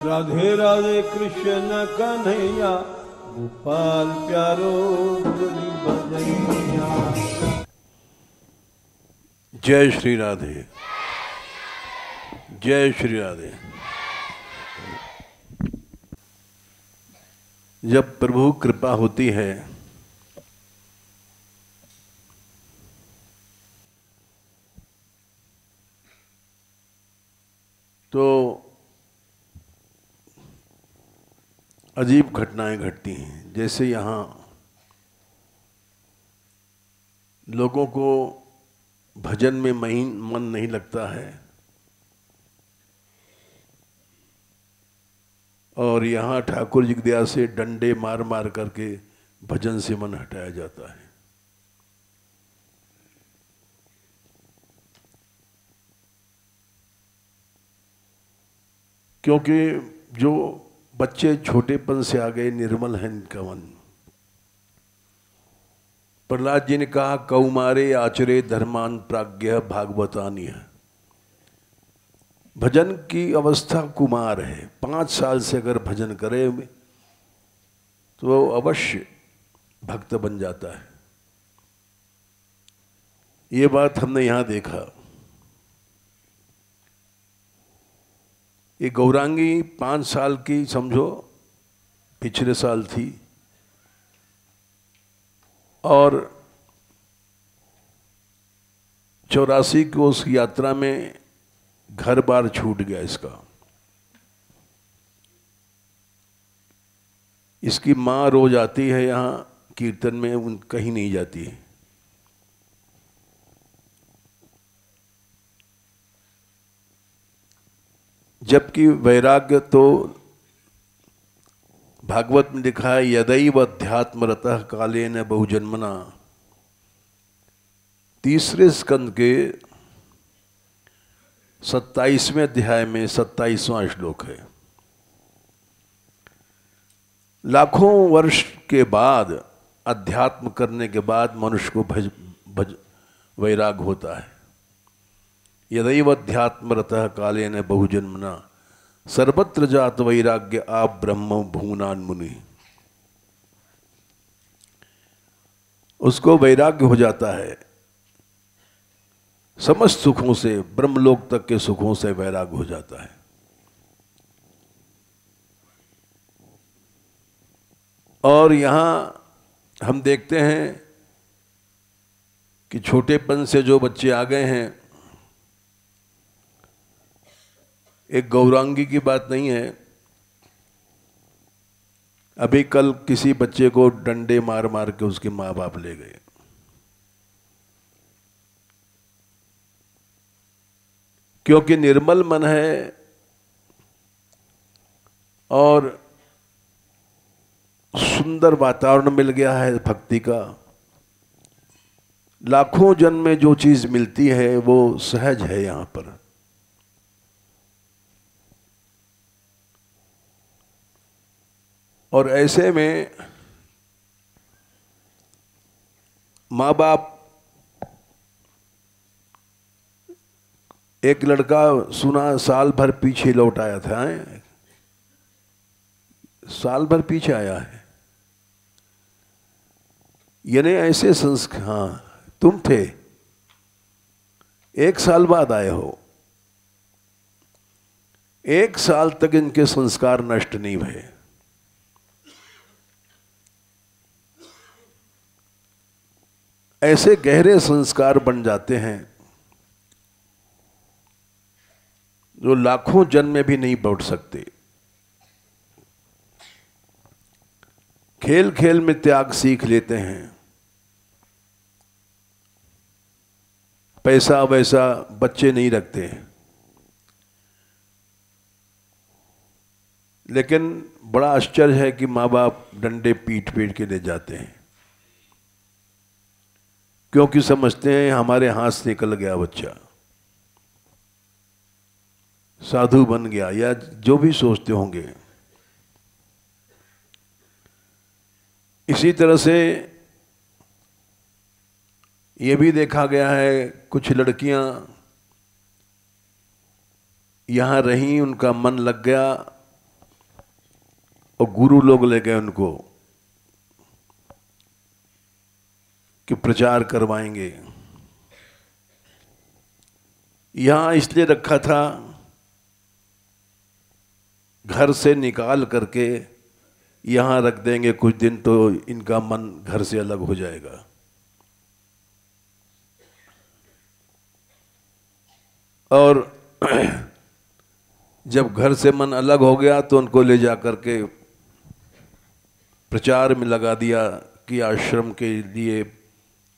राधे राधे कृष्ण कन्हैया, गोपाल प्यारो मुरली बजैया। जय श्री राधे, जय श्री राधे। जब प्रभु कृपा होती है तो अजीब घटनाएं घटती हैं। जैसे यहाँ लोगों को भजन में मन नहीं लगता है और यहाँ ठाकुर जी की दया से डंडे मार मार करके भजन से मन हटाया जाता है। क्योंकि जो बच्चे छोटेपन से आ गए, निर्मल है इनका मन। प्रहलाद जी ने कहा, कौमारे आचरे धर्मान प्राज्ञ भागवतान्य। भजन की अवस्था कुमार है। 5 साल से अगर भजन करे तो अवश्य भक्त बन जाता है। ये बात हमने यहाँ देखा। ये गौरांगी 5 साल की समझो पिछले साल थी और 84 की उस यात्रा में घर बार छूट गया इसका। इसकी माँ रोज आती है यहाँ कीर्तन में, कहीं नहीं जाती है। जबकि वैराग्य तो भागवत में लिखा है, यदैव अध्यात्मरतः कालेन बहुजन्मना। 3 स्कंद के 27वें अध्याय में 27वां श्लोक है। लाखों वर्ष के बाद अध्यात्म करने के बाद मनुष्य को भज वैराग होता है। यदैव अध्यात्मरतः कालेन बहुजन्मना सर्वत्र जात वैराग्य आप ब्रह्म भूनान मुनि। उसको वैराग्य हो जाता है। समस्त सुखों से, ब्रह्मलोक तक के सुखों से वैराग्य हो जाता है। और यहाँ हम देखते हैं कि छोटेपन से जो बच्चे आ गए हैं, एक गौरांगी की बात नहीं है। अभी कल किसी बच्चे को डंडे मार मार के उसके माँ बाप ले गए। क्योंकि निर्मल मन है और सुंदर वातावरण मिल गया है भक्ति का। लाखों जन्म में जो चीज मिलती है वो सहज है यहाँ पर। और ऐसे में माँ बाप, एक लड़का सुना साल भर पीछे लौट आया था, साल भर पीछे आया है। यानी ऐसे संस्कार, हाँ तुम थे, 1 साल बाद आए हो। 1 साल तक इनके संस्कार नष्ट नहीं हुए। ऐसे गहरे संस्कार बन जाते हैं जो लाखों जन्म में भी नहीं लौट सकते। खेल खेल में त्याग सीख लेते हैं। पैसा वैसा बच्चे नहीं रखते, लेकिन बड़ा आश्चर्य है कि माँ बाप डंडे पीट पीट के ले जाते हैं, क्योंकि समझते हैं हमारे हाथ से निकल गया बच्चा, साधु बन गया, या जो भी सोचते होंगे। इसी तरह से ये भी देखा गया है, कुछ लड़कियां यहाँ रहीं, उनका मन लग गया और गुरु लोग ले गए उनको कि प्रचार करवाएंगे। यहां इसलिए रखा था, घर से निकाल करके यहां रख देंगे कुछ दिन तो इनका मन घर से अलग हो जाएगा। और जब घर से मन अलग हो गया तो उनको ले जा करके प्रचार में लगा दिया कि आश्रम के लिए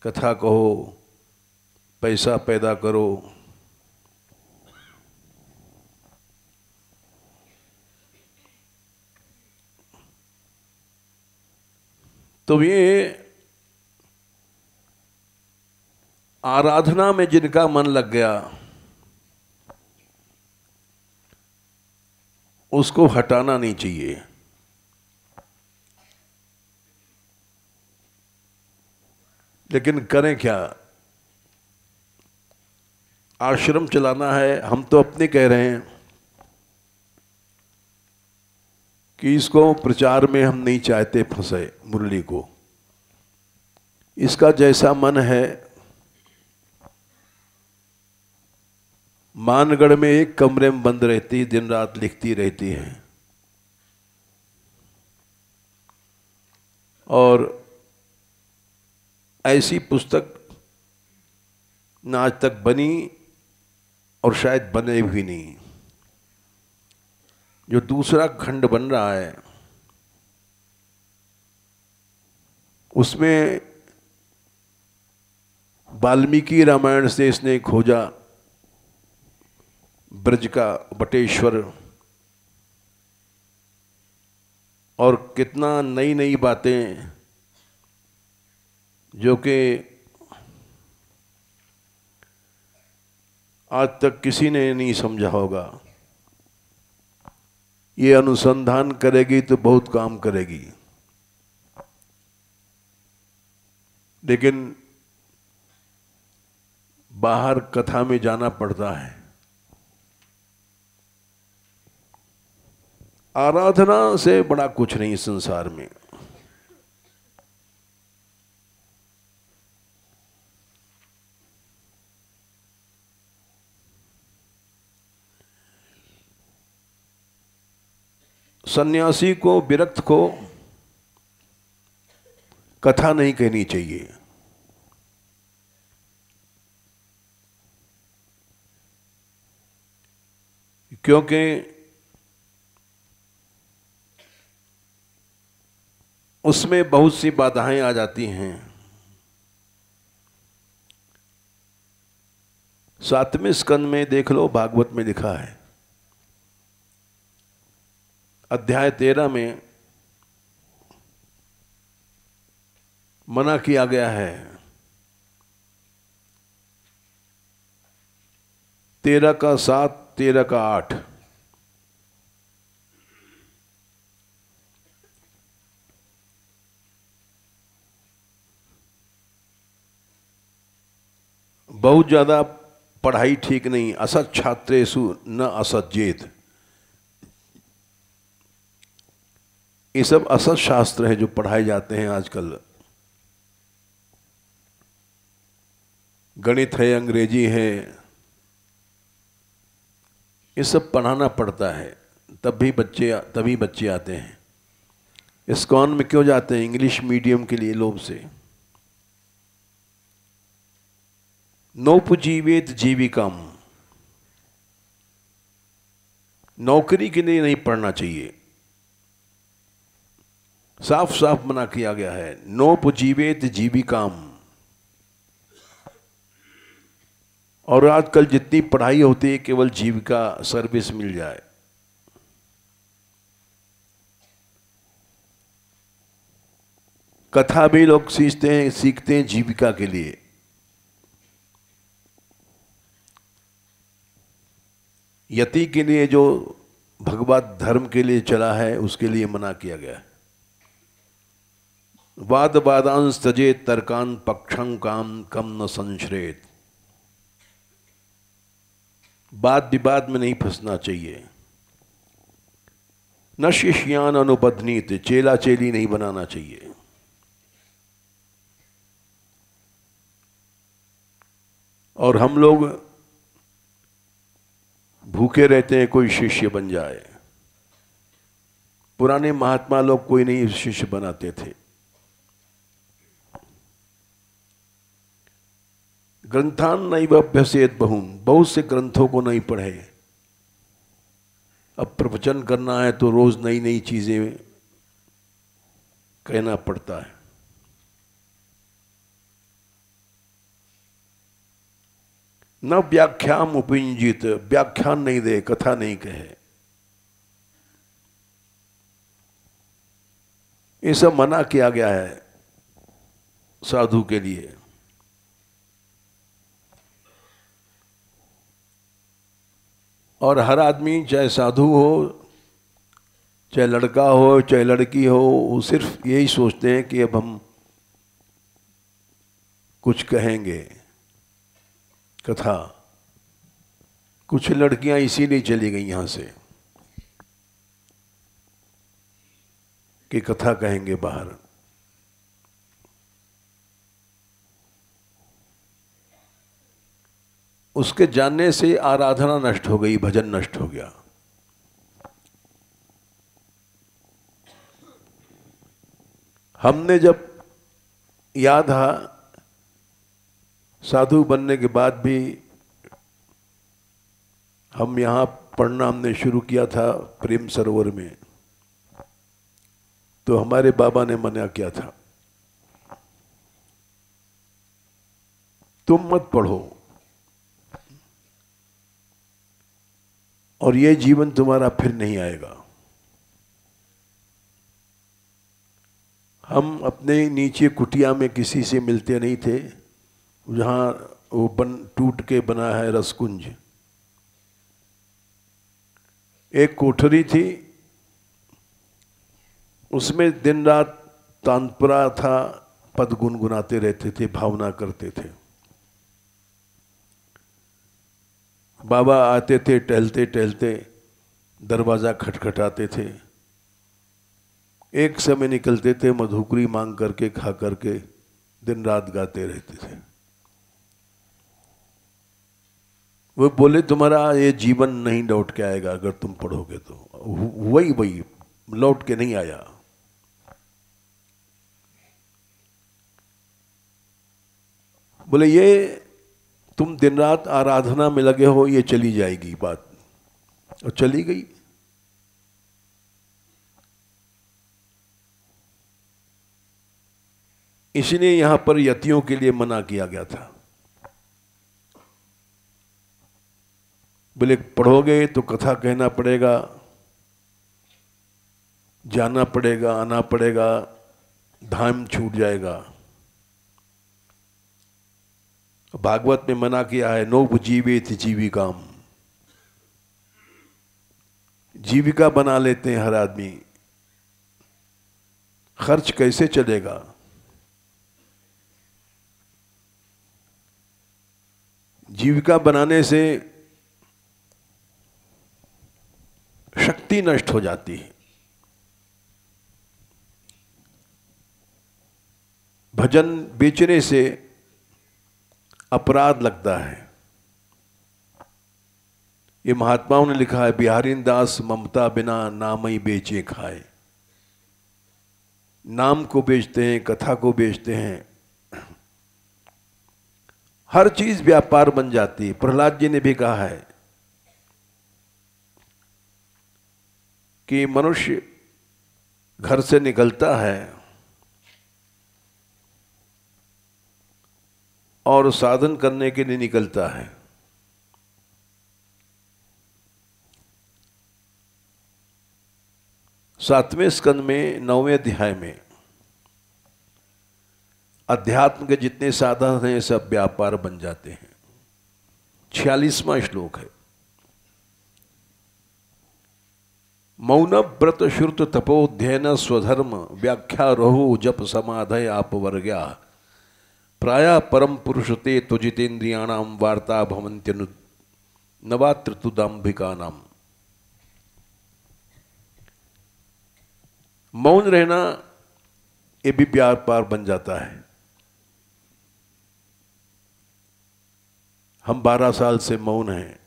कथा कहो, पैसा पैदा करो। तो ये आराधना में जिनका मन लग गया उसको हटाना नहीं चाहिए। लेकिन करें क्या, आश्रम चलाना है। हम तो अपने कह रहे हैं कि इसको प्रचार में हम नहीं चाहते फंसे मुरली को। इसका जैसा मन है, मानगढ़ में एक कमरे में बंद रहती, दिन रात लिखती रहती है और ऐसी पुस्तक न आज तक बनी और शायद बने भी नहीं। जो दूसरा खंड बन रहा है उसमें वाल्मीकि रामायण से इसने खोजा ब्रज का बटेश्वर, और कितना नई नई बातें जो कि आज तक किसी ने नहीं समझा होगा। ये अनुसंधान करेगी तो बहुत काम करेगी। लेकिन बाहर कथा में जाना पड़ता है। आराधना से बड़ा कुछ नहीं संसार में। सन्यासी को, विरक्त को कथा नहीं कहनी चाहिए। क्योंकि उसमें बहुत सी बाधाएं आ जाती हैं। 7वें स्कंद में देख लो, भागवत में लिखा है, अध्याय 13 में मना किया गया है। 13 का 7, 13 का 8। बहुत ज्यादा पढ़ाई ठीक नहीं। असत छात्रेषु न असज्जेत। ये सब असत शास्त्र है जो पढ़ाए जाते हैं आजकल। गणित है, अंग्रेजी है, ये सब पढ़ाना पड़ता है, तभी बच्चे आते हैं। इस्कॉन में क्यों जाते हैं? इंग्लिश मीडियम के लिए लोभ से। नौपजीवेत जीविकम, नौकरी के लिए नहीं पढ़ना चाहिए। साफ साफ मना किया गया है, नौपजीवेत जीविकाम। और आजकल जितनी पढ़ाई होती है केवल जीविका, सर्विस मिल जाए। कथा भी लोग सीखते हैं जीविका के लिए। यति के लिए जो भगवत धर्म के लिए चला है उसके लिए मना किया गया है। वाद वादांश तजे तर्कान पक्षं काम कम न संश्रेत। वाद विवाद में नहीं फंसना चाहिए। न शिष्यान अनुपध्नीत, चेला चेली नहीं बनाना चाहिए। और हम लोग भूखे रहते हैं कोई शिष्य बन जाए। पुराने महात्मा लोग कोई नहीं शिष्य बनाते थे। ग्रंथान नैव अभ्यसेत बहुन, बहुत से ग्रंथों को नहीं पढ़े। अब प्रवचन करना है तो रोज नई नई चीजें कहना पड़ता है। न व्याख्याम उपयुंजित, व्याख्यान नहीं दे, कथा नहीं कहे, ये सब मना किया गया है साधु के लिए। और हर आदमी चाहे साधु हो, चाहे लड़का हो, चाहे लड़की हो, वो सिर्फ यही सोचते हैं कि अब हम कुछ कहेंगे, कथा। कुछ लड़कियां इसीलिए चली गई यहां से कि कथा कहेंगे बाहर। उसके जानने से आराधना नष्ट हो गई, भजन नष्ट हो गया। हमने जब याद था साधु बनने के बाद भी हम यहाँ पढ़ना हमने शुरू किया था प्रेम सरोवर में, तो हमारे बाबा ने मना किया था, तुम मत पढ़ो और ये जीवन तुम्हारा फिर नहीं आएगा। हम अपने नीचे कुटिया में किसी से मिलते नहीं थे, जहाँ वो टूट के बना है रसकुंज। एक कोठरी थी, उसमें दिन रात तानपुरा था, पद गुनगुनाते रहते थे, भावना करते थे। बाबा आते थे, टहलते टहलते दरवाज़ा खटखटाते थे। एक समय निकलते थे, मधुकरी मांग करके खा करके दिन रात गाते रहते थे। वो बोले तुम्हारा ये जीवन नहीं लौट के आएगा अगर तुम पढ़ोगे तो। वही लौट के नहीं आया। बोले ये तुम दिन रात आराधना में लगे हो, ये चली जाएगी बात, और चली गई। इसलिए यहां पर यतियों के लिए मना किया गया था। बोले पढ़ोगे तो कथा कहना पड़ेगा, जाना पड़ेगा, आना पड़ेगा, धाम छूट जाएगा। भागवत में मना किया है, नोपजीवेत जीविकाम, जीविका बना लेते हैं हर आदमी, खर्च कैसे चलेगा। जीविका बनाने से शक्ति नष्ट हो जाती है। भजन बेचने से अपराध लगता है। ये महात्माओं ने लिखा है, बिहारी दास ममता बिना नाम ही बेचे खाए। नाम को बेचते हैं, कथा को बेचते हैं, हर चीज व्यापार बन जाती है। प्रहलाद जी ने भी कहा है कि मनुष्य घर से निकलता है और साधन करने के लिए निकलता है। सातवें स्कंद में 9वें अध्याय में अध्यात्म के जितने साधन हैं सब व्यापार बन जाते हैं। 46वां श्लोक है, मौन व्रत श्रुत तपोध्ययन स्वधर्म व्याख्या रहो जप समाधय आपवर्ग्या प्राय परम पुरुषते तुजितेन्द्रियाणाम वार्ता भवन्त्यनु नवात्र तुदाम्भिकानाम। मौन रहना ये भी व्यापार बन जाता है। हम 12 साल से मौन हैं,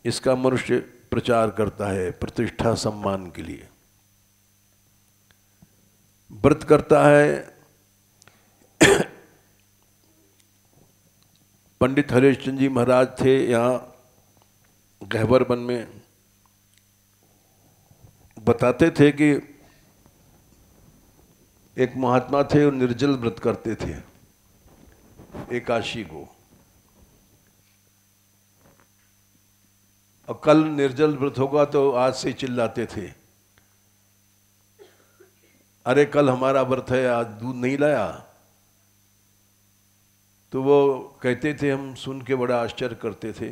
इसका मनुष्य प्रचार करता है प्रतिष्ठा सम्मान के लिए, व्रत करता है। पंडित हरिश्चंद्र जी महाराज थे यहाँ गहवर वन में, बताते थे कि एक महात्मा थे और निर्जल व्रत करते थे एकादशी को, और कल निर्जल व्रत होगा तो आज से चिल्लाते थे, अरे कल हमारा व्रत है, आज दूध नहीं लाया। तो वो कहते थे, हम सुन के बड़ा आश्चर्य करते थे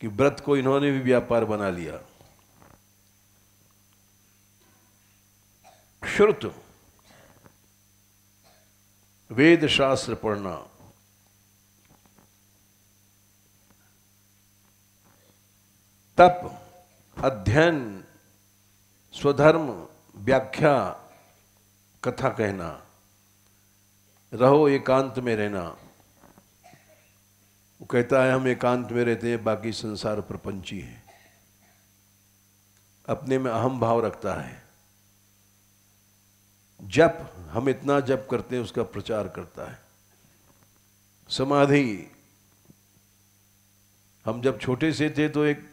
कि व्रत को इन्होंने भी व्यापार बना लिया। श्रुत वेद शास्त्र पढ़ना, तप, अध्ययन, स्वधर्म, व्याख्या, कथा कहना, रहो एकांत में रहना। वो कहता है हम एकांत में रहते हैं, बाकी संसार प्रपंची है, अपने में अहम भाव रखता है। जप, हम इतना जप करते हैं उसका प्रचार करता है। समाधि, हम जब छोटे से थे तो एक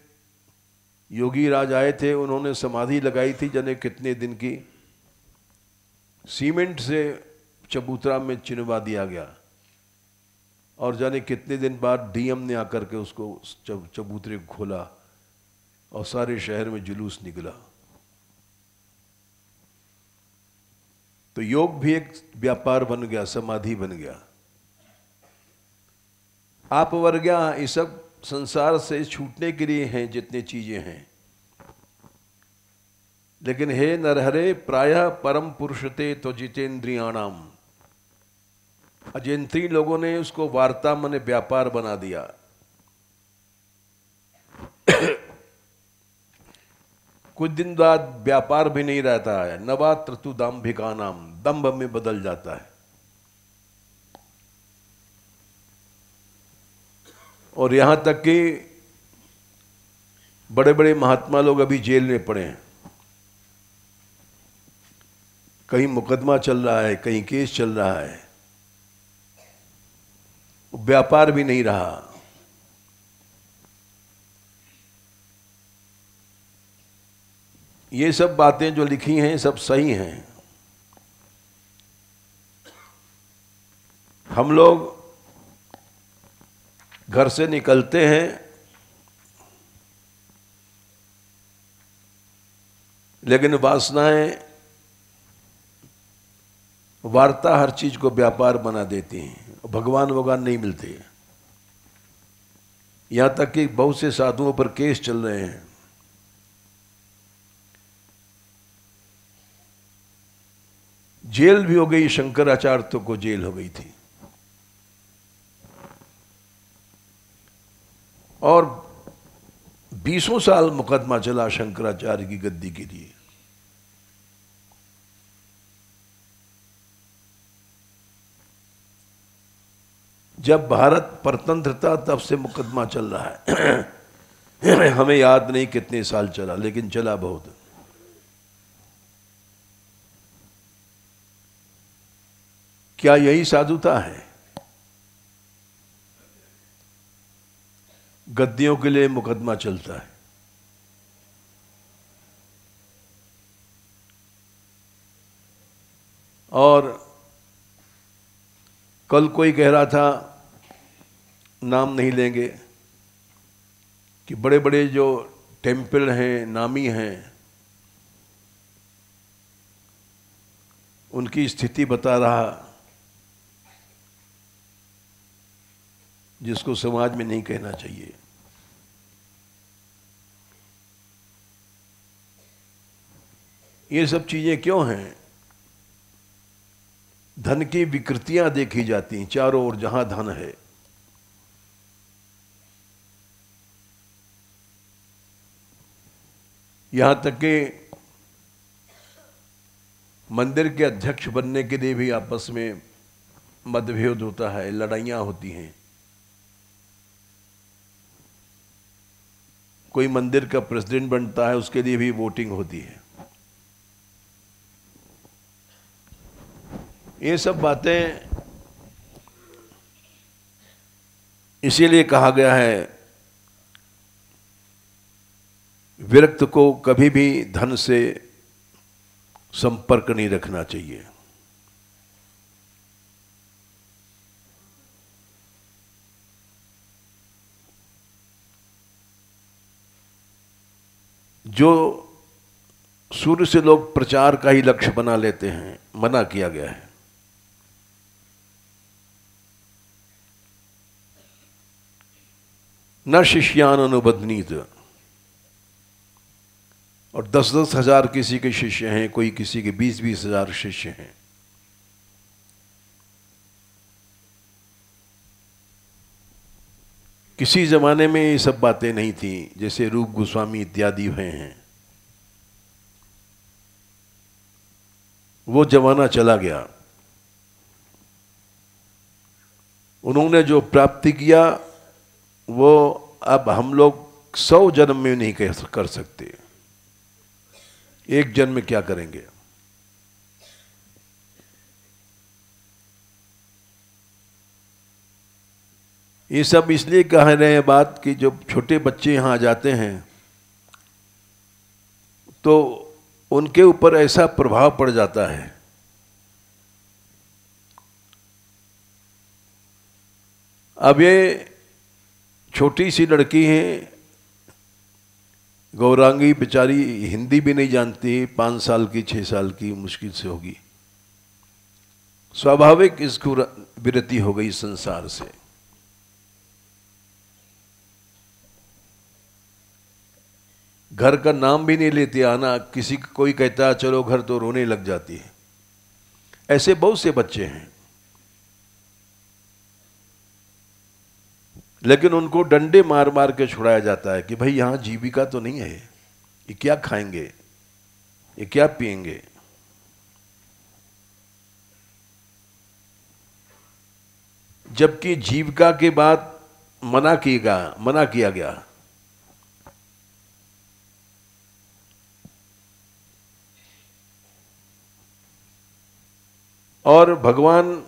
योगी राज आए थे, उन्होंने समाधि लगाई थी जाने कितने दिन की, सीमेंट से चबूतरा में चिनवा दिया गया, और जाने कितने दिन बाद डीएम ने आकर के उसको चबूतरे को खोला और सारे शहर में जुलूस निकला। तो योग भी एक व्यापार बन गया, समाधि बन गया। आप वर्ग्या, ये सब संसार से छूटने के लिए हैं जितने चीजें हैं। लेकिन हे नरहरे प्रायः परम पुरुषते तो जितेंद्रियाणाम, अजेंद्रिय लोगों ने उसको वार्ता माने व्यापार बना दिया। कुछ दिन बाद व्यापार भी नहीं रहता है, नवा त्रतु दाम्भिका नाम, दंभ में बदल जाता है। और यहां तक कि बड़े बड़े महात्मा लोग अभी जेल में पड़े हैं, कहीं मुकदमा चल रहा है, कहीं केस चल रहा है, व्यापार भी नहीं रहा। ये सब बातें जो लिखी हैं सब सही हैं। हम लोग घर से निकलते हैं, लेकिन वासनाएं वार्ता हर चीज को व्यापार बना देती हैं, भगवान भगवान नहीं मिलते। यहां तक कि बहुत से साधुओं पर केस चल रहे हैं। जेल भी हो गई, शंकराचार्य को जेल हो गई थी, और 20 साल मुकदमा चला शंकराचार्य की गद्दी के लिए। जब भारत परतंत्र था तब से मुकदमा चल रहा है। हमें याद नहीं कितने साल चला, लेकिन चला बहुत। क्या यही साधुता है? गद्दियों के लिए मुकदमा चलता है। और कल कोई कह रहा था, नाम नहीं लेंगे, कि बड़े बड़े जो टेम्पल हैं, नामी हैं, उनकी स्थिति बता रहा, जिसको समाज में नहीं कहना चाहिए। ये सब चीजें क्यों हैं? धन की विकृतियां देखी जाती हैं चारों ओर, जहां धन है। यहाँ तक कि मंदिर के अध्यक्ष बनने के लिए भी आपस में मतभेद होता है, लड़ाइयाँ होती हैं। कोई मंदिर का प्रेसिडेंट बनता है, उसके लिए भी वोटिंग होती है। ये सब बातें इसीलिए कहा गया है, विरक्त को कभी भी धन से संपर्क नहीं रखना चाहिए। जो सूर्य से लोग प्रचार का ही लक्ष्य बना लेते हैं, मना किया गया है। न शिष्यान अनुबध्नीत, और 10-10 हजार किसी के शिष्य हैं, कोई किसी के 20-20 हजार शिष्य हैं। किसी जमाने में ये सब बातें नहीं थी, जैसे रूप गोस्वामी इत्यादि हुए हैं। वो जमाना चला गया। उन्होंने जो प्राप्ति किया वो अब हम लोग 100 जन्म में नहीं कर सकते। एक जन्म में क्या करेंगे? ये सब इसलिए कह रहे हैं बात कि जब छोटे बच्चे यहाँ जाते हैं तो उनके ऊपर ऐसा प्रभाव पड़ जाता है। अब ये छोटी सी लड़की है, गौरांगी बेचारी, हिंदी भी नहीं जानती, 5 साल की 6 साल की मुश्किल से होगी। स्वाभाविक इसको विरति हो गई संसार से। घर का नाम भी नहीं लेती, आना किसी कोई कहता है चलो घर, तो रोने लग जाती है। ऐसे बहुत से बच्चे हैं, लेकिन उनको डंडे मार मार के छुड़ाया जाता है कि भाई यहाँ जीविका तो नहीं है, ये क्या खाएंगे, ये क्या पिएंगे। जबकि जीविका के बाद मना किया गया। और भगवान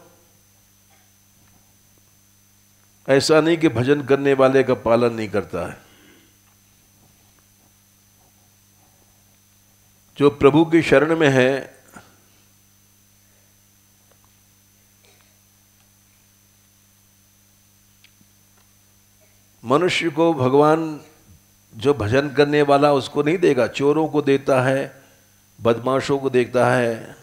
ऐसा नहीं कि भजन करने वाले का पालन नहीं करता है। जो प्रभु की शरण में है, मनुष्य को भगवान जो भजन करने वाला उसको नहीं देगा, चोरों को देता है, बदमाशों को देता है।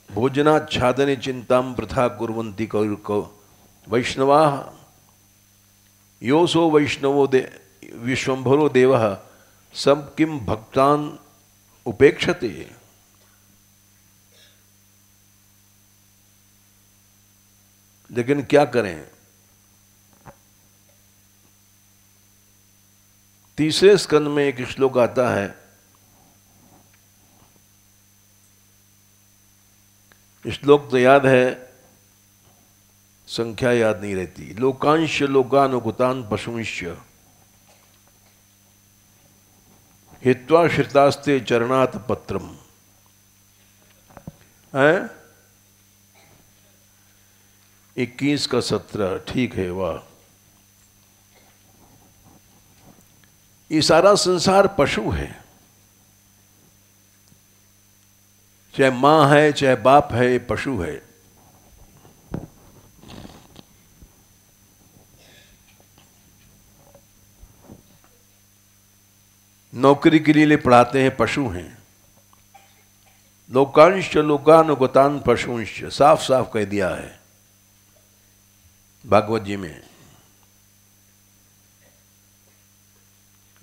भोजनाच्छादने चिंताम प्रथा कुर्वन्ति को वैष्णवा योसो वैष्णवो विश्वंभरो देवः सब किम भक्तान उपेक्षते। लेकिन क्या करें? तीसरे स्कंद में एक श्लोक आता है, श्लोक तो याद है, संख्या याद नहीं रहती। लोकांश लोकानुगतान पशुंश हित्वा श्रितास्ते चरणात् पत्रम है 21 का 17। ठीक है, वाह। ये सारा संसार पशु है, चाहे मां है चाहे बाप है, ये पशु है। नौकरी के लिए पढ़ाते हैं, पशु हैं। लोकांश लोकानुगतान पशुंश, साफ साफ कह दिया है भागवत जी में।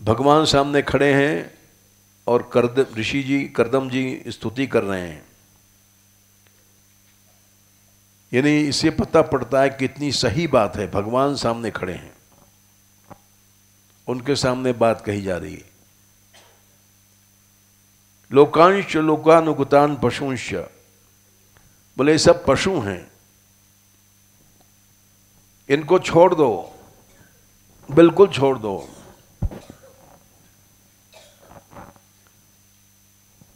भगवान सामने खड़े हैं और ऋषि जी, करदम जी स्तुति कर रहे हैं। यानी इससे पता पड़ता है कितनी सही बात है, भगवान सामने खड़े हैं उनके सामने बात कही जा रही है। लोकांश लोकानुगतान पशुंश, बोले सब पशु हैं, इनको छोड़ दो, बिल्कुल छोड़ दो,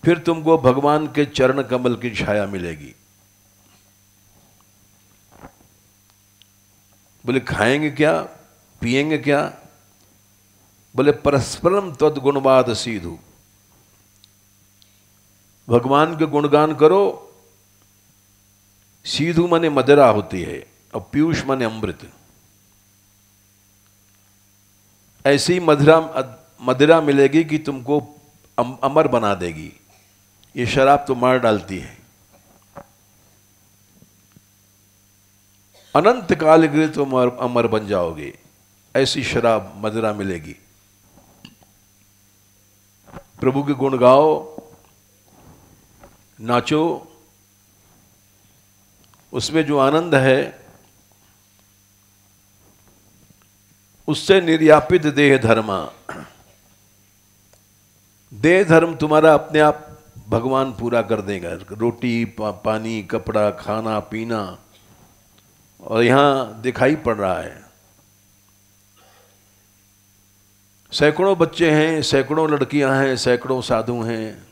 फिर तुमको भगवान के चरण कमल की छाया मिलेगी। बोले खाएंगे क्या, पिएंगे क्या? बोले परस्परम तद गुणवाद सीधु, भगवान के गुणगान करो। सीधु माने मदिरा होती है और पीयूष माने अमृत। ऐसी मदिरा मिलेगी कि तुमको अमर बना देगी। ये शराब तो मार डालती है। अनंत काल के लिए तुम अमर बन जाओगे, ऐसी शराब मदिरा मिलेगी। प्रभु के गुण गाओ, नाचो, उसमें जो आनंद है उससे निर्यापित देह धर्मा। देह धर्म तुम्हारा अपने आप भगवान पूरा कर देगा। रोटी पानी कपड़ा खाना पीना, और यहां दिखाई पड़ रहा है सैकड़ों बच्चे हैं, सैकड़ों लड़कियां हैं, सैकड़ों साधु हैं।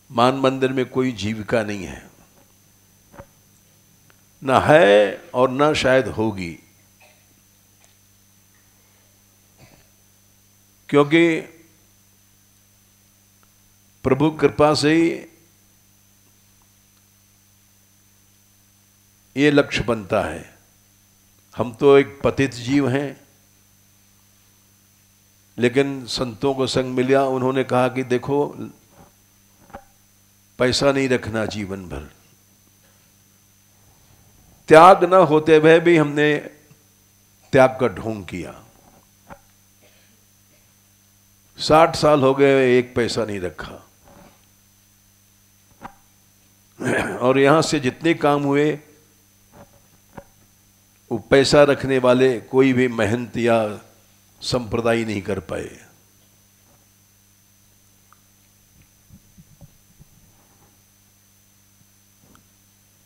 मान मंदिर में कोई जीविका नहीं है, ना है और ना शायद होगी, क्योंकि प्रभु कृपा से ही ये लक्ष्य बनता है। हम तो एक पतित जीव हैं, लेकिन संतों को संग मिला, उन्होंने कहा कि देखो पैसा नहीं रखना जीवन भर। त्याग न होते हुए भी हमने त्याग का ढोंग किया। 60 साल हो गए, एक पैसा नहीं रखा। और यहां से जितने काम हुए वो पैसा रखने वाले कोई भी मेहनत या संप्रदाय नहीं कर पाए।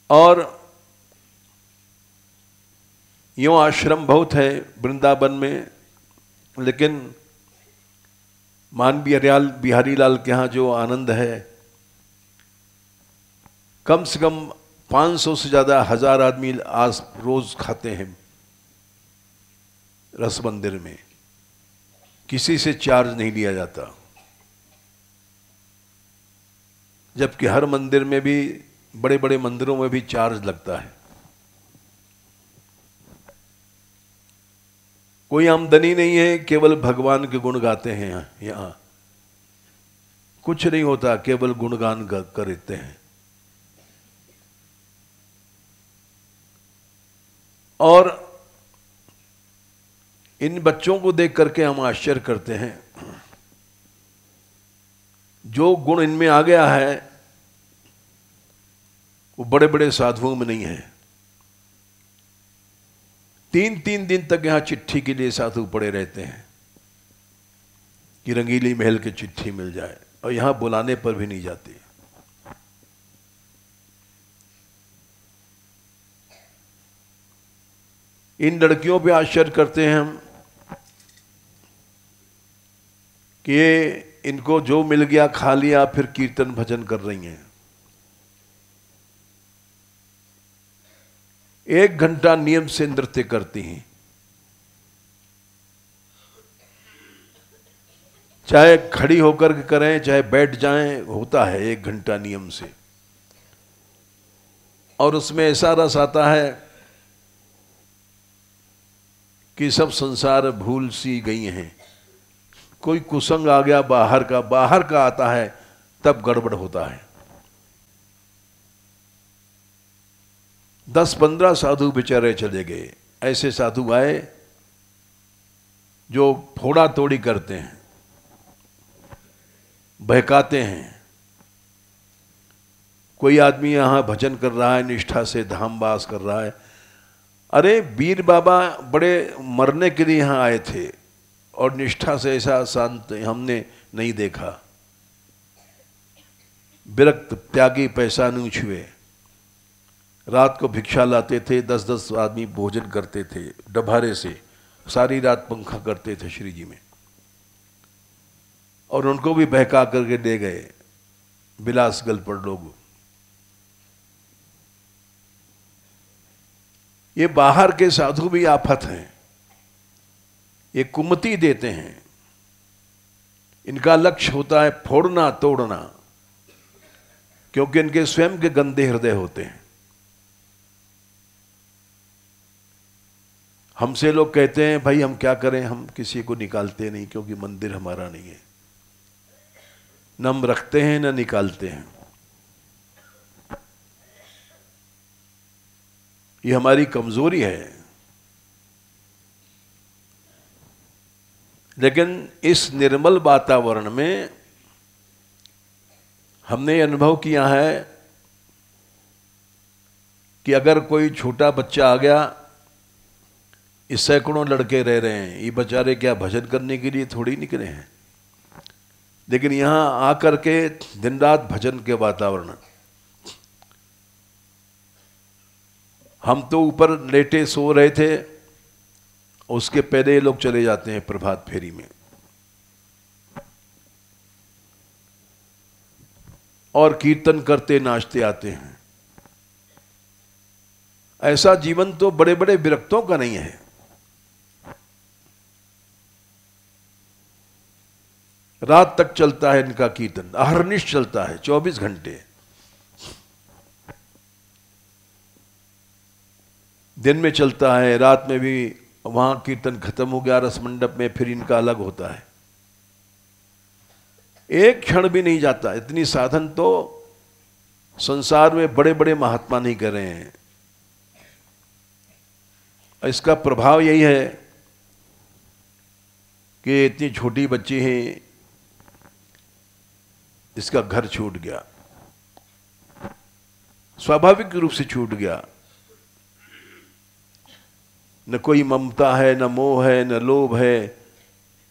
और यूं आश्रम बहुत है वृंदावन में, लेकिन मान बिहारी लाल के यहाँ जो आनंद है, कम से कम 500 से ज्यादा 1000 आदमी आज रोज खाते हैं रस मंदिर में। किसी से चार्ज नहीं लिया जाता, जबकि हर मंदिर में भी, बड़े बड़े मंदिरों में भी चार्ज लगता है। कोई आमदनी नहीं है, केवल भगवान के गुण गाते हैं। यहां कुछ नहीं होता, केवल गुणगान करते हैं। और इन बच्चों को देख करके हम आश्चर्य करते हैं, जो गुण इनमें आ गया है वो बड़े बड़े साधुओं में नहीं है। 3-3 दिन तक यहां चिट्ठी के लिए साधु पड़े रहते हैं कि रंगीली महल की चिट्ठी मिल जाए, और यहां बुलाने पर भी नहीं जाते। इन लड़कियों पे आश्चर्य करते हैं हम कि ये इनको जो मिल गया खा लिया, फिर कीर्तन भजन कर रही हैं। 1 घंटा नियम से नृत्य करती हैं, चाहे खड़ी होकर के करें चाहे बैठ जाएं, होता है 1 घंटा नियम से। और उसमें ऐसा रस आता है कि सब संसार भूल सी गई हैं। कोई कुसंग आ गया बाहर का आता है, तब गड़बड़ होता है। 10-15 साधु बेचारे चले गए। ऐसे साधु आए जो फोड़ा तोड़ी करते हैं, बहकाते हैं। कोई आदमी यहां भजन कर रहा है, निष्ठा से धामवास कर रहा है, अरे वीर बाबा बड़े मरने के लिए यहाँ आए थे और निष्ठा से ऐसा शांत हमने नहीं देखा। विरक्त त्यागी पैसा नहीं छुए, रात को भिक्षा लाते थे, 10-10 आदमी भोजन करते थे डभारे से, सारी रात पंखा करते थे श्री जी में, और उनको भी बहका करके ले गए बिलासगल पर लोग। ये बाहर के साधु भी आफत हैं, ये कुमति देते हैं। इनका लक्ष्य होता है फोड़ना तोड़ना, क्योंकि इनके स्वयं के गंदे हृदय होते हैं। हमसे लोग कहते हैं भाई हम क्या करें, हम किसी को निकालते नहीं क्योंकि मंदिर हमारा नहीं है। न हम रखते हैं न निकालते हैं, ये हमारी कमजोरी है। लेकिन इस निर्मल वातावरण में हमने अनुभव किया है कि अगर कोई छोटा बच्चा आ गया, इस सैकड़ों लड़के रह रहे हैं, ये बेचारे क्या भजन करने के लिए थोड़ी निकले हैं, लेकिन यहां आकर के दिन रात भजन के वातावरण। हम तो ऊपर लेटे सो रहे थे, उसके पहले ये लोग चले जाते हैं प्रभात फेरी में, और कीर्तन करते नाचते आते हैं। ऐसा जीवन तो बड़े बड़े विरक्तों का नहीं है। रात तक चलता है इनका कीर्तन, अहर्निश चलता है 24 घंटे। दिन में चलता है, रात में भी। वहां कीर्तन खत्म हो गया रस मंडप में, फिर इनका अलग होता है। एक क्षण भी नहीं जाता। इतनी साधन तो संसार में बड़े बड़े महात्मा नहीं कर रहे हैं। इसका प्रभाव यही है कि इतनी छोटी बच्ची है, इसका घर छूट गया, स्वाभाविक रूप से छूट गया। न कोई ममता है, न मोह है, न लोभ है।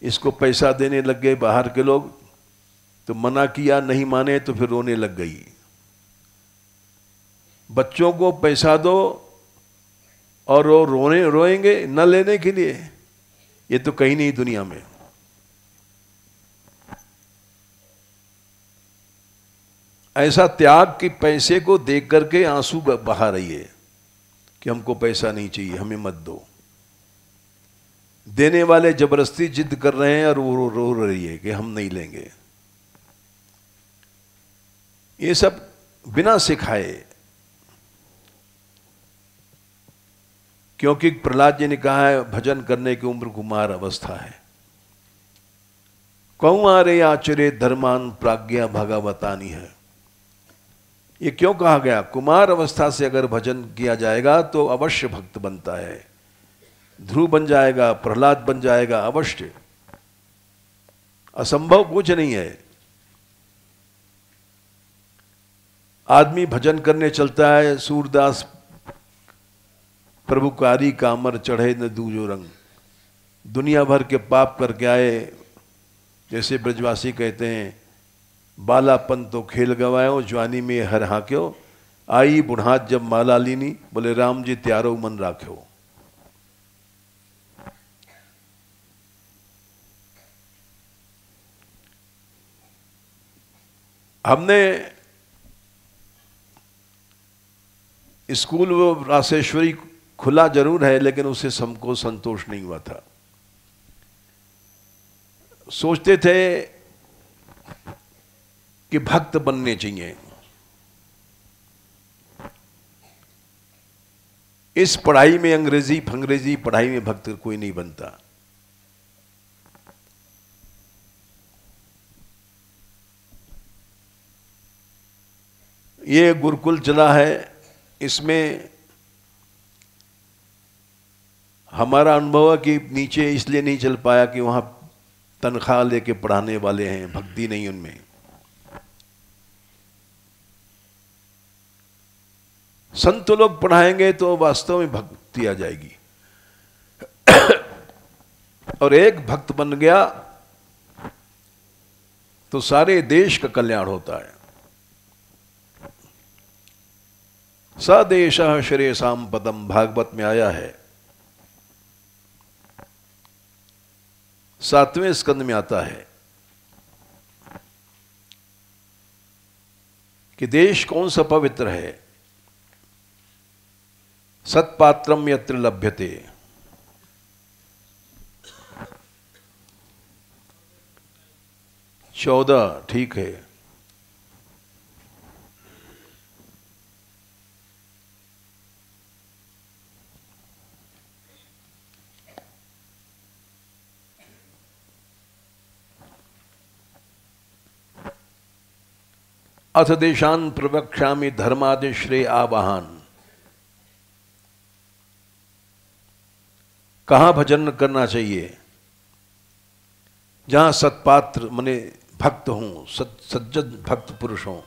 इसको पैसा देने लग गए बाहर के लोग, तो मना किया, नहीं माने तो फिर रोने लग गई। बच्चों को पैसा दो और वो रोएंगे न लेने के लिए, ये तो कहीं नहीं दुनिया में। ऐसा त्याग कि पैसे को देख करके आंसू बहा रही है कि हमको पैसा नहीं चाहिए, हमें मत दो। देने वाले जबरदस्ती जिद कर रहे हैं और वो रो रही है कि हम नहीं लेंगे। ये सब बिना सिखाए, क्योंकि प्रहलाद जी ने कहा है भजन करने की उम्र कुमार अवस्था है। कौमारे आचरे धर्मान प्राज्ञा भगवतानी है। ये क्यों कहा गया? कुमार अवस्था से अगर भजन किया जाएगा तो अवश्य भक्त बनता है, ध्रुव बन जाएगा, प्रहलाद बन जाएगा, अवश्य। असंभव कुछ नहीं है। आदमी भजन करने चलता है, सूरदास प्रभुकारी कामर चढ़े न दूजो रंग, दुनिया भर के पाप करके आए। जैसे ब्रजवासी कहते हैं, बालापन तो खेल गवायो, जवानी में हर हाक्यो, आई बुढ़ात जब माला लीनी, बोले राम जी त्यारो मन राख्यो। हमने स्कूल वो रासेश्वरी खुला जरूर है, लेकिन उससे हमको संतोष नहीं हुआ था। सोचते थे कि भक्त बनने चाहिए। इस पढ़ाई में अंग्रेजी पढ़ाई में भक्त कोई नहीं बनता। ये गुरुकुल चला है, इसमें हमारा अनुभव है कि नीचे इसलिए नहीं चल पाया कि वहां तनख्वाह लेके पढ़ाने वाले हैं, भक्ति नहीं उनमें। संत लोग पढ़ाएंगे तो वास्तव में मुक्ति आ जाएगी। और एक भक्त बन गया तो सारे देश का कल्याण होता है। स देशः श्रेयसाम पदम, भागवत में आया है, 7वें स्कंद में आता है कि देश कौन सा पवित्र है। सत्पात्रम यत्र लभ्यते, चौदह, ठीक है। अथ देशान प्रवक्ष्यामि धर्मादि श्रेय आवाहन। कहाँ भजन करना चाहिए? जहां सत्पात्र मने भक्त हों, सज्जन भक्त पुरुष हों,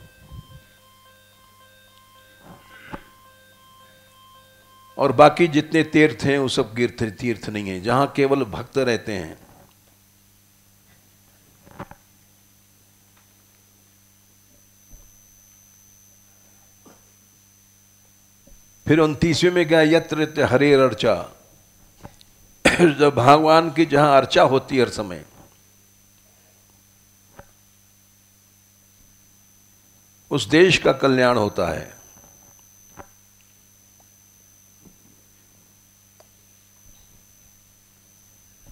और बाकी जितने तीर्थ हैं वो सब तीर्थ नहीं है। जहां केवल भक्त रहते हैं, फिर 29वें में क्या, यत्र हरेर अर्चा, जब भगवान की जहां अर्चा होती है हर समय, उस देश का कल्याण होता है।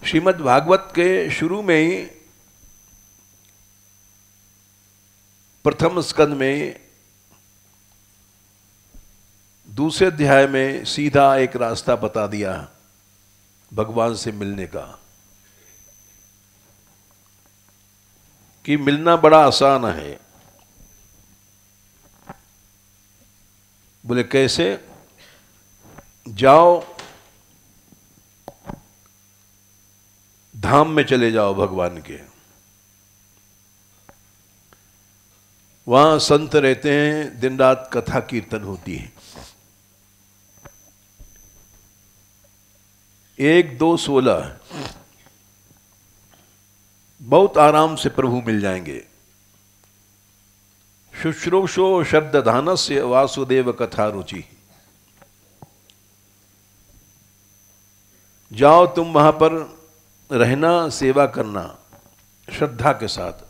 श्रीमद् भागवत के शुरू में ही प्रथम स्कंद में दूसरे अध्याय में सीधा एक रास्ता बता दिया भगवान से मिलने का, कि मिलना बड़ा आसान है। बोले कैसे? जाओ धाम में चले जाओ भगवान के, वहां संत रहते हैं, दिन रात कथा कीर्तन होती है। 1, 2, 16 बहुत आराम से प्रभु मिल जाएंगे। शुश्रूषो शब्दधानस्य वासुदेव कथा रुचि। जाओ तुम वहां पर रहना, सेवा करना श्रद्धा के साथ।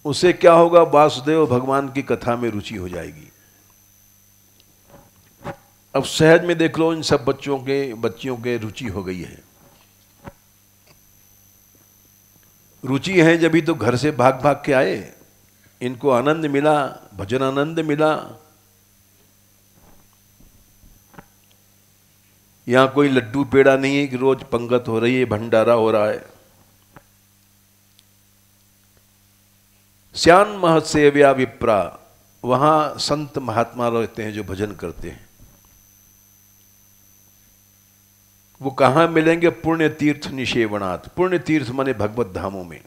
उससे क्या होगा? वासुदेव भगवान की कथा में रुचि हो जाएगी। अब सहज में देख लो, इन सब बच्चियों के रुचि हो गई है। रुचि है जब ही तो घर से भाग भाग के आए, इनको आनंद मिला, भजन आनंद मिला। यहां कोई लड्डू पेड़ा नहीं है कि रोज पंगत हो रही है, भंडारा हो रहा है। श्यान महत्सेव्या विप्रा, वहां संत महात्मा रहते हैं जो भजन करते हैं। वो कहां मिलेंगे? पुण्य तीर्थ निषेवनाथ। पुण्य तीर्थ माने भगवत धामों में।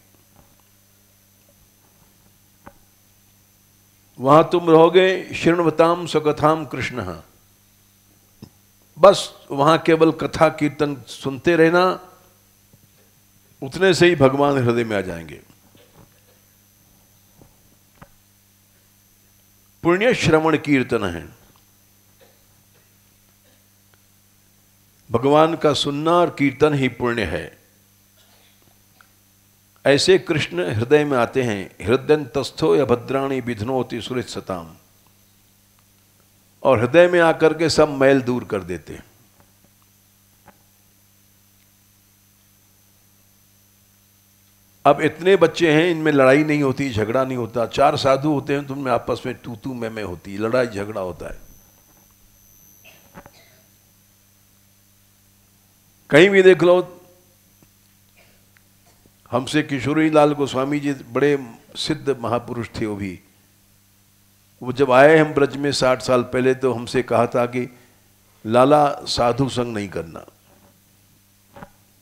वहां तुम रहोगे, शृण्वताम स्वकथाम कृष्ण, बस वहां केवल कथा कीर्तन सुनते रहना, उतने से ही भगवान हृदय में आ जाएंगे। पुण्य श्रवण कीर्तन है, भगवान का सुनना और कीर्तन ही पुण्य है। ऐसे कृष्ण हृदय में आते हैं। हृदयंतस्थो या भद्राणी विध्नोति सुरित सताम, और हृदय में आकर के सब मैल दूर कर देते हैं। अब इतने बच्चे हैं, इनमें लड़ाई नहीं होती, झगड़ा नहीं होता। 4 साधु होते हैं तो उनमें आपस में तू मैं होती, लड़ाई झगड़ा होता है। कहीं भी देख लो, हमसे किशोरी लाल गोस्वामी जी बड़े सिद्ध महापुरुष थे। वो जब आए हम ब्रज में 60 साल पहले, तो हमसे कहा था कि लाला साधु संग नहीं करना।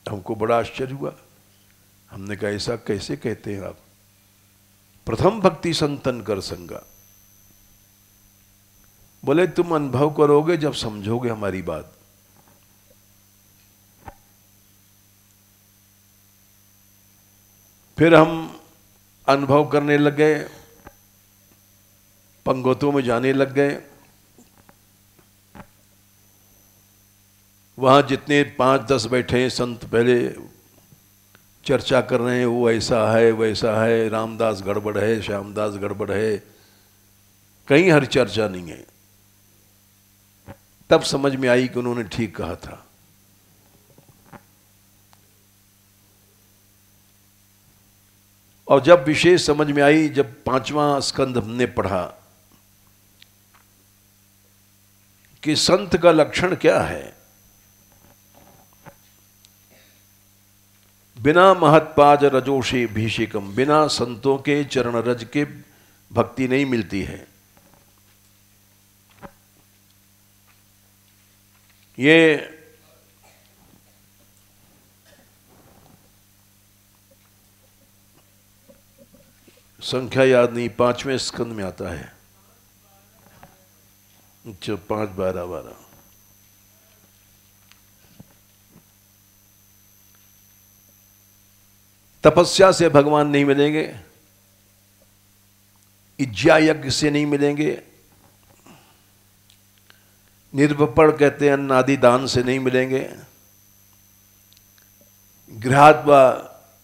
हमको बड़ा आश्चर्य हुआ। हमने कहा ऐसा कैसे कहते हैं आप? प्रथम भक्ति संतन कर संगा। बोले तुम अनुभव करोगे जब समझोगे हमारी बात। फिर हम अनुभव करने लग गए, पंगतों में जाने लग गए। वहां जितने 5-10 बैठे हैं संत पहले चर्चा कर रहे हैं, वो ऐसा है वैसा है, रामदास गड़बड़ है, श्यामदास गड़बड़ है, कहीं हर चर्चा नहीं है। तब समझ में आई कि उन्होंने ठीक कहा था। और जब विशेष समझ में आई, जब 5वां स्कंद हमने पढ़ा कि संत का लक्षण क्या है, बिना महत्पाज रजोषे भीषिकम, बिना संतों के चरण रज के भक्ति नहीं मिलती है। ये संख्या याद नहीं, 5वें स्कंद में आता है। 5, 12। तपस्या से भगवान नहीं मिलेंगे, इज्जा यज्ञ से नहीं मिलेंगे, निर्वपण कहते हैं अन्न आदि दान से नहीं मिलेंगे, गृहात्वा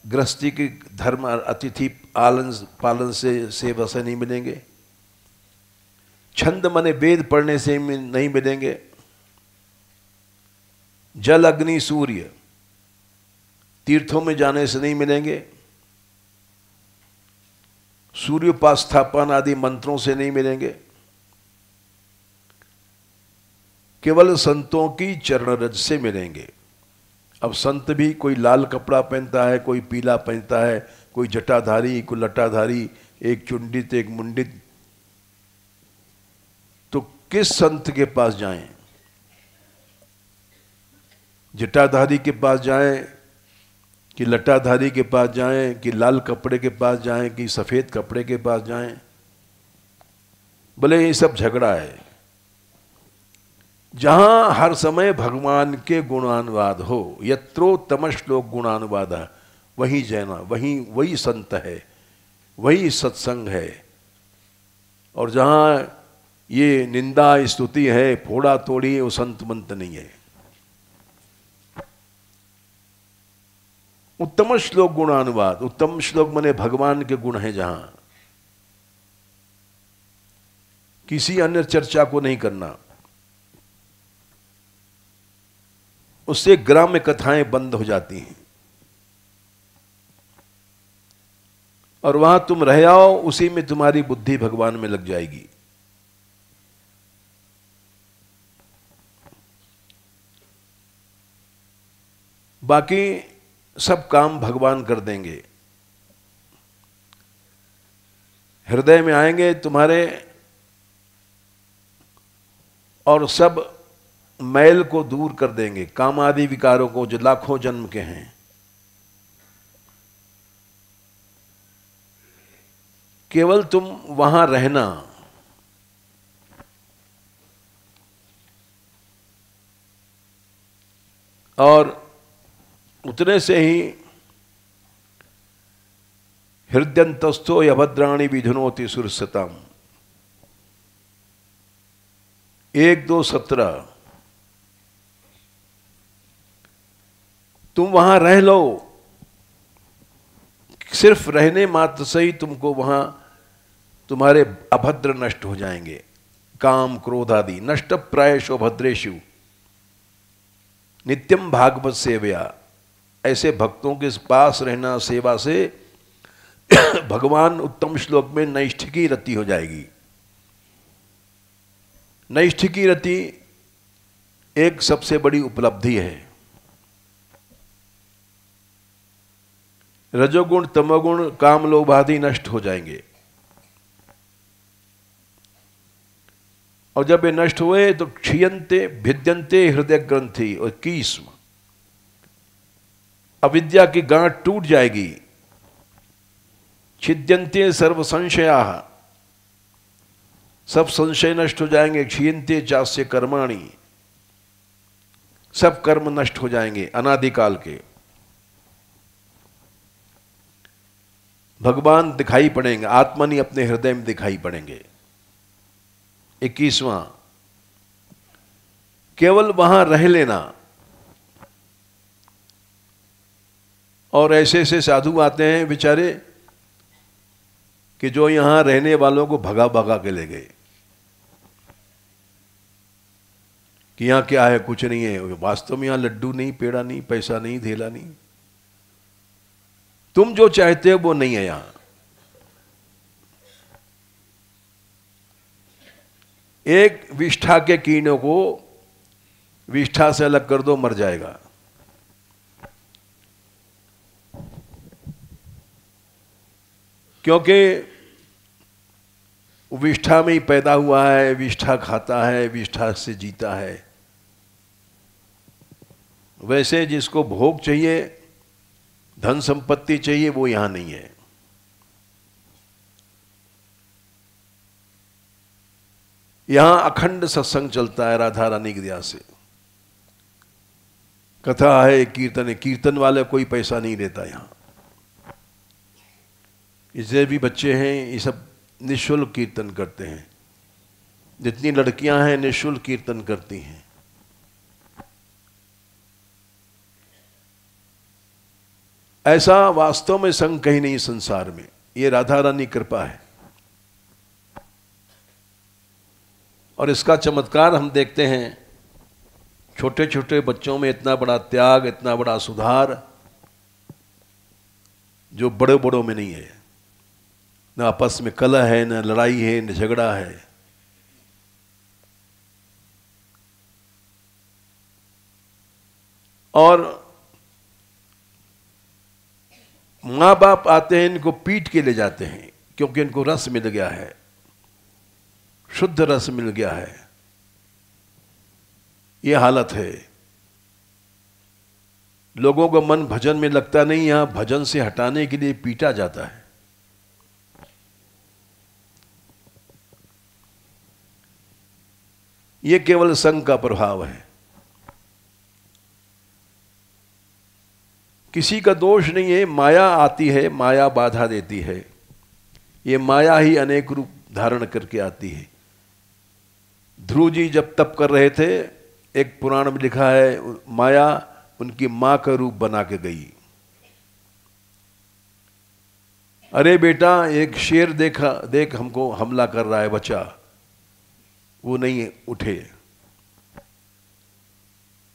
गृहस्थी की धर्म अतिथि पालन से सेवा से नहीं मिलेंगे, छंद मने वेद पढ़ने से नहीं मिलेंगे, जल अग्नि सूर्य तीर्थों में जाने से नहीं मिलेंगे, सूर्योपास्थापन आदि मंत्रों से नहीं मिलेंगे, केवल संतों की चरण रज से मिलेंगे। अब संत भी कोई लाल कपड़ा पहनता है, कोई पीला पहनता है, कोई जटाधारी, कोई लटाधारी, एक चुंडित एक मुंडित, तो किस संत के पास जाएं? जटाधारी के पास जाएं कि लटाधारी के पास जाएं, कि लाल कपड़े के पास जाएं, कि सफेद कपड़े के पास जाएं? बोले ये सब झगड़ा है। जहां हर समय भगवान के गुणानुवाद हो, यत्रोत्तम श्लोक गुणानुवाद, वही जैना, वही संत है, वही सत्संग है। और जहां ये निंदा स्तुति है, फोड़ा तोड़ी, वो संत मंत नहीं है। उत्तम श्लोक गुणानुवाद, उत्तम श्लोक माने भगवान के गुण है, जहां किसी अन्य चर्चा को नहीं करना, उससे ग्राम्य कथाएं बंद हो जाती हैं। और वहां तुम रह आओ, उसी में तुम्हारी बुद्धि भगवान में लग जाएगी। बाकी सब काम भगवान कर देंगे। हृदय में आएंगे तुम्हारे और सब मैल को दूर कर देंगे, काम आदि विकारों को जो लाखों जन्म के हैं। केवल तुम वहां रहना, और उतने से ही हृदयंतस्थो यभद्राणि विधुनोति सुरसतम, 1-2-17। तुम वहां रह लो, सिर्फ रहने मात्र से ही तुमको वहां तुम्हारे अभद्र नष्ट हो जाएंगे, काम क्रोध आदि। नष्ट प्रायशो भद्रेषु नित्यम भागवत सेवया, ऐसे भक्तों के पास रहना, सेवा से भगवान उत्तम श्लोक में नैष्ठिकी रति हो जाएगी। नैष्ठिकी रति एक सबसे बड़ी उपलब्धि है। रजोगुण तमोगुण काम लोभ आदि नष्ट हो जाएंगे, और जब ये नष्ट हुए तो क्षीयन्ते भिद्यन्ते हृदय ग्रंथि, और 21 अविद्या की गांठ टूट जाएगी। छिद्यन्ते सर्व संशया, सब संशय नष्ट हो जाएंगे। क्षीयन्ते चास्य कर्माणि, सब कर्म नष्ट हो जाएंगे अनादिकाल के। भगवान दिखाई पड़ेंगे, आत्मनि अपने हृदय में दिखाई पड़ेंगे। 21वां, केवल वहां रह लेना। और ऐसे ऐसे साधु आते हैं बेचारे कि जो यहां रहने वालों को भगा भगा के ले गए कि यहां क्या है, कुछ नहीं है। वास्तव में यहां लड्डू नहीं, पेड़ा नहीं, पैसा नहीं, धेला नहीं, तुम जो चाहते हो वो नहीं है यहां। एक विष्ठा के कीड़ों को विष्ठा से अलग कर दो, मर जाएगा। क्योंकि वो विष्ठा में ही पैदा हुआ है, विष्ठा खाता है, विष्ठा से जीता है। वैसे जिसको भोग चाहिए, धन संपत्ति चाहिए, वो यहां नहीं है। यहां अखंड सत्संग चलता है राधा रानी की दया से। कथा है, कीर्तन है। कीर्तन वाले कोई पैसा नहीं देता यहां। इससे भी बच्चे हैं, ये सब निःशुल्क कीर्तन करते हैं। जितनी लड़कियां हैं निःशुल्क कीर्तन करती हैं। ऐसा वास्तव में संग कहीं नहीं संसार में। ये राधा रानी कृपा है। और इसका चमत्कार हम देखते हैं छोटे छोटे बच्चों में। इतना बड़ा त्याग, इतना बड़ा सुधार जो बड़े बड़ों में नहीं है। न आपस में कलह है, न लड़ाई है, न झगड़ा है। और माँ बाप आते हैं, इनको पीट के ले जाते हैं क्योंकि इनको रस मिल गया है, शुद्ध रस मिल गया है। ये हालत है। लोगों का मन भजन में लगता नहीं, यहां भजन से हटाने के लिए पीटा जाता है। ये केवल संग का प्रभाव है। किसी का दोष नहीं है। माया आती है, माया बाधा देती है। ये माया ही अनेक रूप धारण करके आती है। ध्रुव जी जब तप कर रहे थे, एक पुराण में लिखा है, माया उनकी मां का रूप बना के गई। अरे बेटा, एक शेर देखा, देख हमको हमला कर रहा है, बचा। वो नहीं उठे।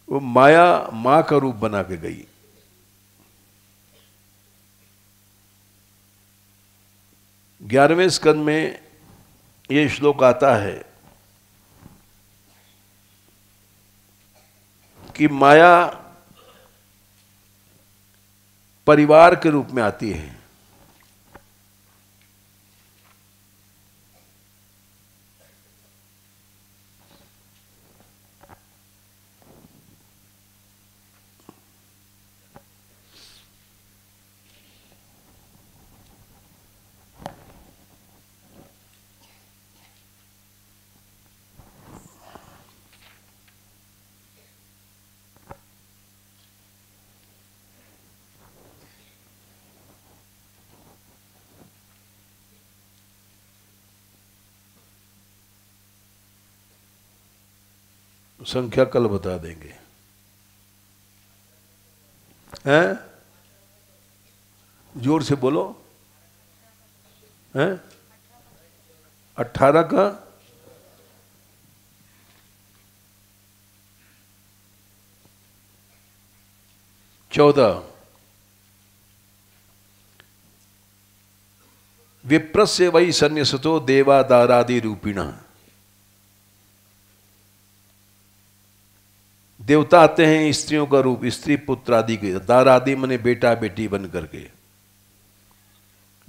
वो माया मां का रूप बना के गई। ग्यारहवें स्कंद में ये श्लोक आता है कि माया परिवार के रूप में आती है। संख्या कल बता देंगे। हैं? जोर से बोलो। हैं? 18 का 14। विप्रस्य वै सन्न्यसतो देवादारादि रूपिणः। देवता आते हैं स्त्रियों का रूप, स्त्री पुत्र आदि के। दार आदि मने बेटा बेटी बन करके।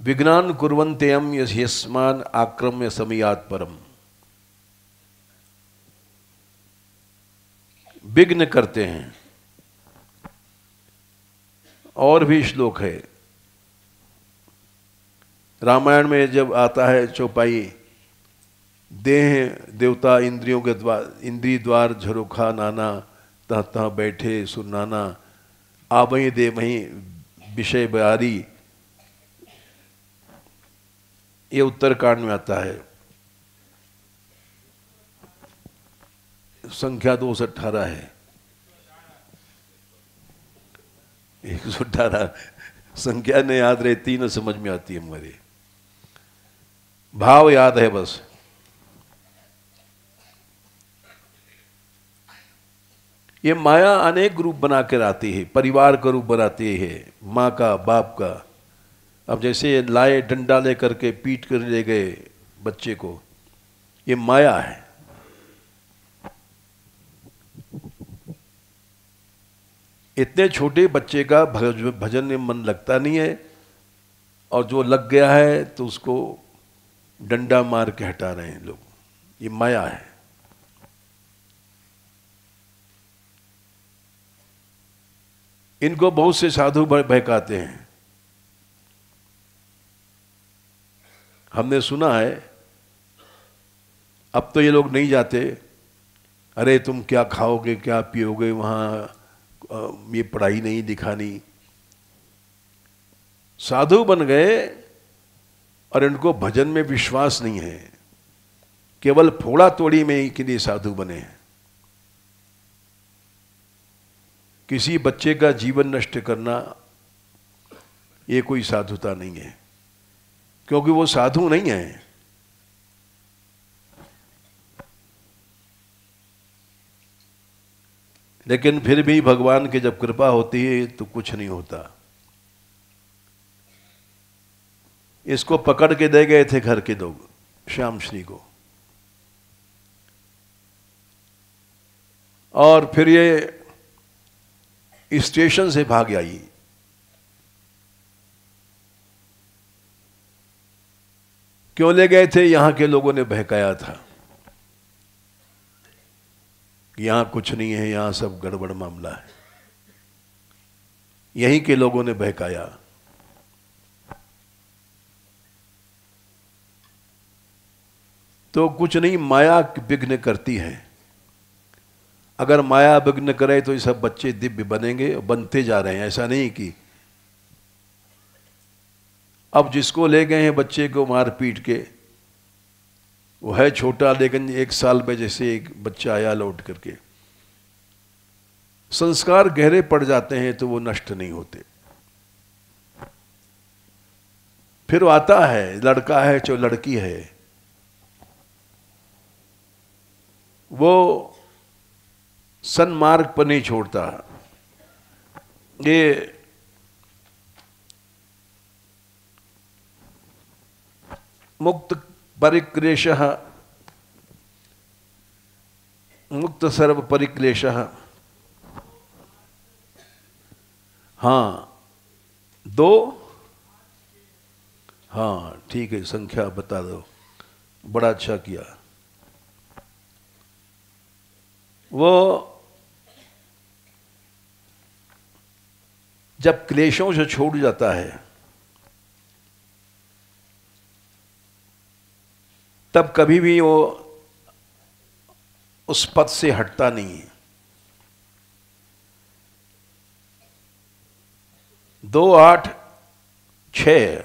विज्ञान कुर्वन्त्ययम् यस्मान आक्रम्य समियात् परम। विघ्न करते हैं। और भी श्लोक है रामायण में, जब आता है चौपाई देह देवता इंद्रियों के द्वार, इंद्रिय द्वार झरोखा नाना, तह तह बैठे सुनाना, आवहीं दे वहीं विषय बयारी, ये उत्तरकांड में आता है। संख्या 218 है, 118 संख्या नहीं याद रहती न समझ में आती है हमारे, भाव याद है बस। ये माया अनेक रूप बना कर आती है, परिवार का रूप बनाती है, माँ का, बाप का। अब जैसे लाए डंडा लेकर के पीट कर ले गए बच्चे को, ये माया है। इतने छोटे बच्चे का भजन में मन लगता नहीं है, और जो लग गया है तो उसको डंडा मार के हटा रहे हैं लोग। ये माया है। इनको बहुत से साधु बहकाते हैं। हमने सुना है, अब तो ये लोग नहीं जाते, अरे तुम क्या खाओगे क्या पियोगे वहाँ, ये पढ़ाई नहीं दिखानी। साधु बन गए और इनको भजन में विश्वास नहीं है, केवल फोड़ा तोड़ी में ही के लिए साधु बने हैं। किसी बच्चे का जीवन नष्ट करना ये कोई साधुता नहीं है, क्योंकि वो साधु नहीं है। लेकिन फिर भी भगवान की जब कृपा होती है तो कुछ नहीं होता। इसको पकड़ के दे गए थे घर के लोग श्याम श्री को, और फिर ये स्टेशन से भाग आई। क्यों ले गए थे? यहां के लोगों ने बहकाया था, यहां कुछ नहीं है, यहां सब गड़बड़ मामला है। यहीं के लोगों ने बहकाया। तो कुछ नहीं, माया विघ्न करती है। अगर माया विघ्न करे तो ये सब बच्चे दिव्य बनेंगे, बनते जा रहे हैं। ऐसा नहीं कि अब जिसको ले गए हैं बच्चे को मार पीट के, वो है छोटा, लेकिन 1 साल में जैसे एक बच्चा आया लौट करके, संस्कार गहरे पड़ जाते हैं तो वो नष्ट नहीं होते। फिर वो आता है, लड़का है चाहे लड़की है, वो सन्मार्ग पर नहीं छोड़ता। ये मुक्त परिक्लेशः, मुक्त सर्व परिक्लेशः। हाँ 2, हाँ ठीक है, संख्या बता दो, बड़ा अच्छा किया। वो जब क्लेशों से छोड़ जाता है तब कभी भी वो उस पद से हटता नहीं है। 2, 8, 6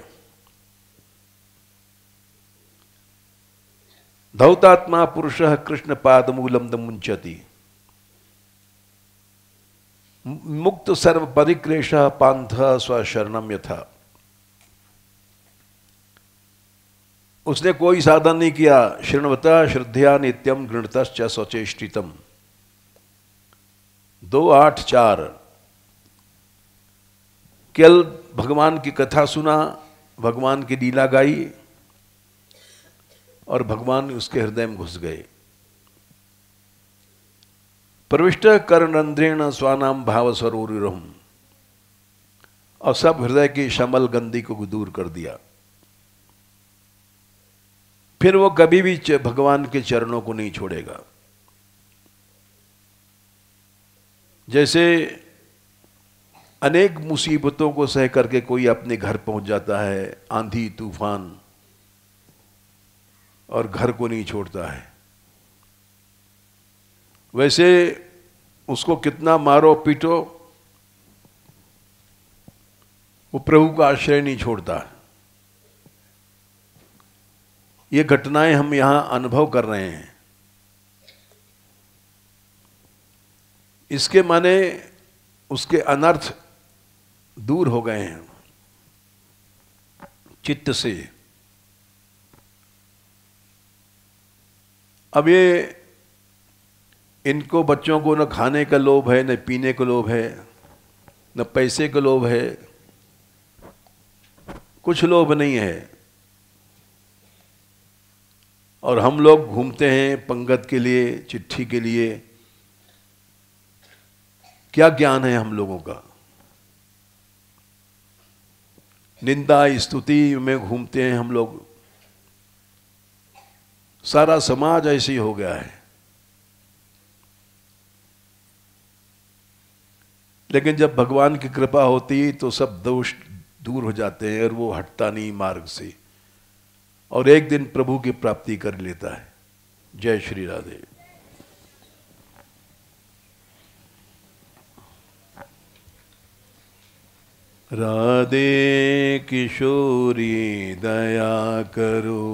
धौतात्मा पुरुषः कृष्ण पादमूलम मुंचति, मुक्त सर्व परिक्लेशः पांथः स्वशरणम यथा। उसने कोई साधन नहीं किया। शृण्वता श्रद्धया नित्यम गृणतश्च स्वचेष्टितम। 2, 8, 4 केवल भगवान की कथा सुना, भगवान की लीला गाई, और भगवान उसके हृदय में घुस गए। प्रविष्ट कर्णरंध्रेण स्वानाम भाव स्वरूरम, और सब हृदय की शमल गंदी को दूर कर दिया। फिर वो कभी भी भगवान के चरणों को नहीं छोड़ेगा। जैसे अनेक मुसीबतों को सह करके कोई अपने घर पहुंच जाता है, आंधी तूफान, और घर को नहीं छोड़ता है। वैसे उसको कितना मारो पीटो, वो प्रभु का आश्रय नहीं छोड़ता। ये घटनाएं हम यहां अनुभव कर रहे हैं। इसके माने उसके अनर्थ दूर हो गए हैं चित्त से। अब ये इनको बच्चों को न खाने का लोभ है, न पीने का लोभ है, न पैसे का लोभ है, कुछ लोभ नहीं है। और हम लोग घूमते हैं पंगत के लिए, चिट्ठी के लिए। क्या ज्ञान है हम लोगों का? निंदा स्तुति में घूमते हैं हम लोग। सारा समाज ऐसे ही हो गया है। लेकिन जब भगवान की कृपा होती तो सब दोष दूर हो जाते हैं और वो हटता नहीं मार्ग से, और एक दिन प्रभु की प्राप्ति कर लेता है। जय श्री राधे। राधे किशोरी दया करो,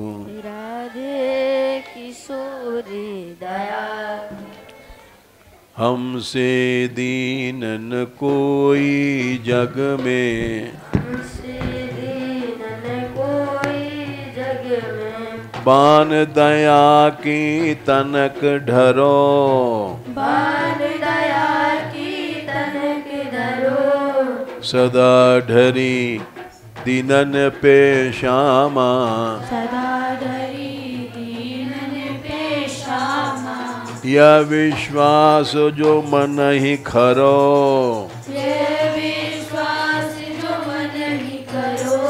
राधे किशोरी दया, हमसे दीनन कोई जग में, हमसे दीनन कोई जग में, बान दया की तनक ढरो, बान दया की तनक धरो, सदा ढरी दीनन पे श्यामा, सदा डरी दीनन पे श्यामा, यह विश्वास जो मन ही खरो, ये विश्वास जो मन ही करो,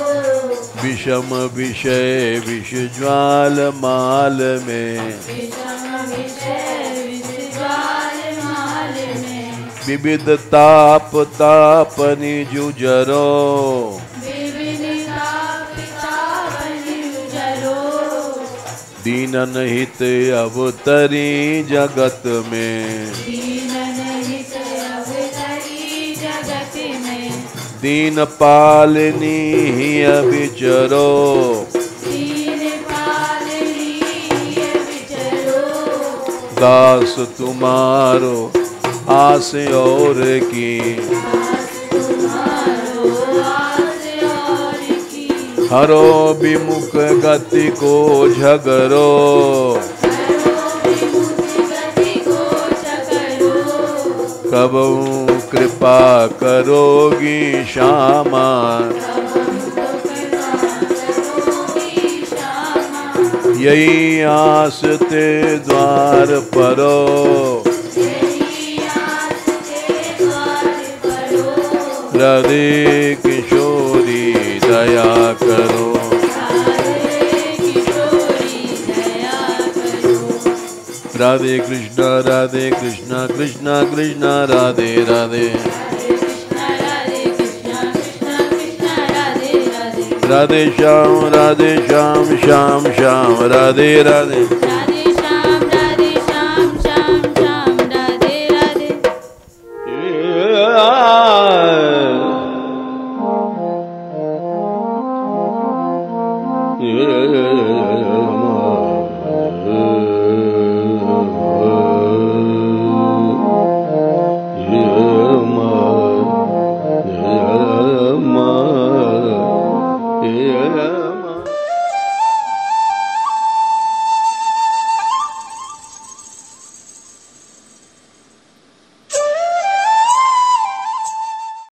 विषम विषय विष ज्वाल माल में, विषम विषय विष ज्वाल माल में, विविध ताप तापनि जुजरो, विविधता पिता बनि उजरो, दीनन हित अवतरी जगत में, दीनन हित अवतरी जगत में, दीन पालनी ही विचरो, दीन पालनी विचरो, दास तुम्हारो आस और की, दास तुम्हारो आस और की, हरो विमुख गति को झगरो, गति को चकरो, कबहू कृपा करोगी श्यामा, यही आस ते द्वार परो, राधे किशोरी दया करो, राधे कृष्णा कृष्णा कृष्णा राधे राधे, राधे श्याम श्याम श्याम राधे राधे, yeah.